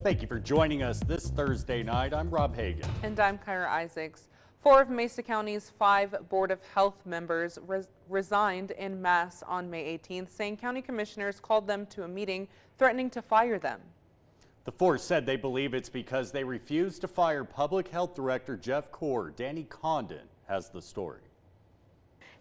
Thank you for joining us this Thursday night. I'm Rob Hagan. And I'm Kyra Isaacs. 4 of Mesa County's 5 Board of Health members resigned en masse on May 18th, saying county commissioners called them to a meeting threatening to fire them. The 4 said they believe it's because they refused to fire Public Health Director Jeff Kuhr. Danny Condon has the story.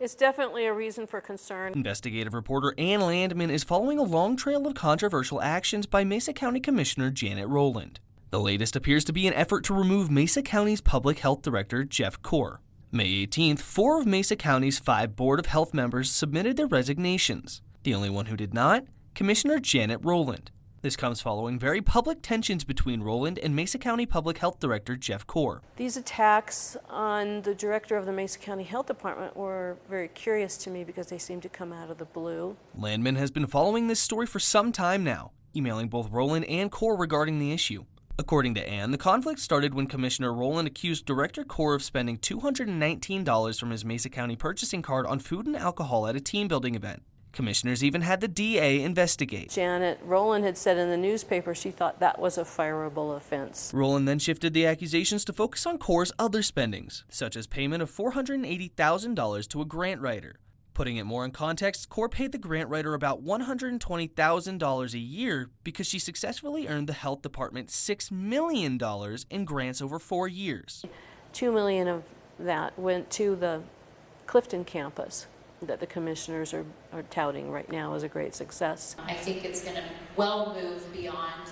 It's definitely a reason for concern. Investigative reporter Anne Landman is following a long trail of controversial actions by Mesa County Commissioner Janet Rowland. The latest appears to be an effort to remove Mesa County's Public Health Director Jeff Kuhr. May 18th, 4 of Mesa County's 5 Board of Health members submitted their resignations. The only one who did not, Commissioner Janet Rowland. This comes following very public tensions between Rowland and Mesa County Public Health Director Jeff Kuhr. These attacks on the director of the Mesa County Health Department were very curious to me because they seemed to come out of the blue. Landman has been following this story for some time now, emailing both Rowland and Kuhr regarding the issue. According to Anne, the conflict started when Commissioner Rowland accused Director Kuhr of spending $219 from his Mesa County purchasing card on food and alcohol at a team building event. Commissioners even had the DA investigate. Janet Rowland had said in the newspaper she thought that was a fireable offense. Rowland then shifted the accusations to focus on Kuhr's other spendings, such as payment of $480,000 to a grant writer. Putting it more in context, Kuhr paid the grant writer about $120,000 a year because she successfully earned the health department $6 million in grants over 4 years. $2 million of that went to the Clifton campus that the commissioners are touting right now as a great success. I think it's going to well move beyond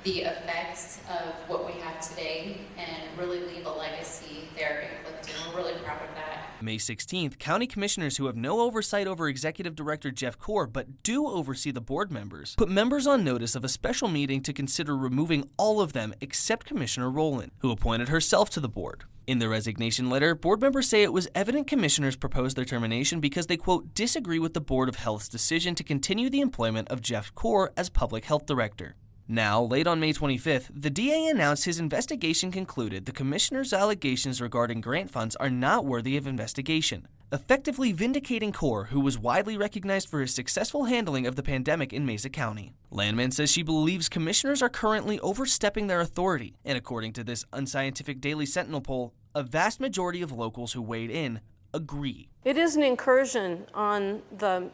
the effects of what we have today and really leave a legacy there in Clifton. We're really proud of that. May 16th, county commissioners who have no oversight over Executive Director Jeff Kuhr but do oversee the board members put members on notice of a special meeting to consider removing all of them except Commissioner Rowland, who appointed herself to the board. In the resignation letter, board members say it was evident commissioners proposed their termination because they, quote, disagree with the Board of Health's decision to continue the employment of Jeff Kuhr as Public Health Director. Now, late on May 25th, the DA announced his investigation concluded the commissioner's allegations regarding grant funds are not worthy of investigation, effectively vindicating Kuhr, who was widely recognized for his successful handling of the pandemic in Mesa County. Landman says she believes commissioners are currently overstepping their authority, and according to this unscientific Daily Sentinel poll, a vast majority of locals who weighed in agree. It is an incursion on the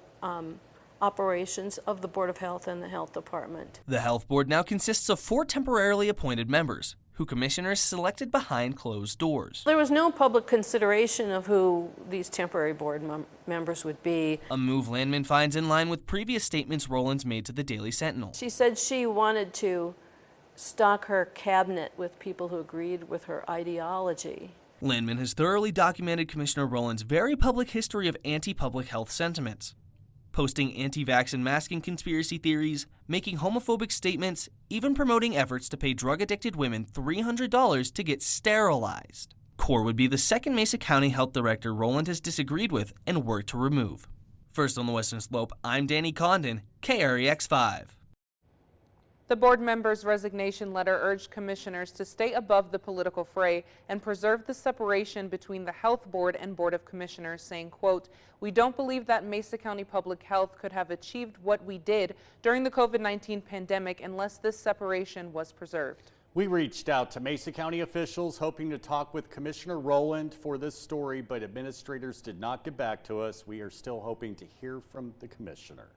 operations of the Board of Health and the Health Department. The Health Board now consists of 4 temporarily appointed members, who commissioners selected behind closed doors. There was no public consideration of who these temporary board members would be. A move Landman finds in line with previous statements Rowland's made to the Daily Sentinel. She said she wanted to stock her cabinet with people who agreed with her ideology. Landman has thoroughly documented Commissioner Rowland's very public history of anti-public health sentiments, posting anti-vax and masking conspiracy theories, making homophobic statements, even promoting efforts to pay drug-addicted women $300 to get sterilized. Kuhr would be the second Mesa County Health Director Rowland has disagreed with and worked to remove. First on the Western Slope, I'm Danny Condon, KREX 5. The board members' resignation letter urged commissioners to stay above the political fray and preserve the separation between the Health Board and Board of Commissioners, saying, quote, "We don't believe that Mesa County Public Health could have achieved what we did during the COVID-19 pandemic unless this separation was preserved." We reached out to Mesa County officials hoping to talk with Commissioner Rowland for this story, but administrators did not get back to us. We are still hoping to hear from the commissioner.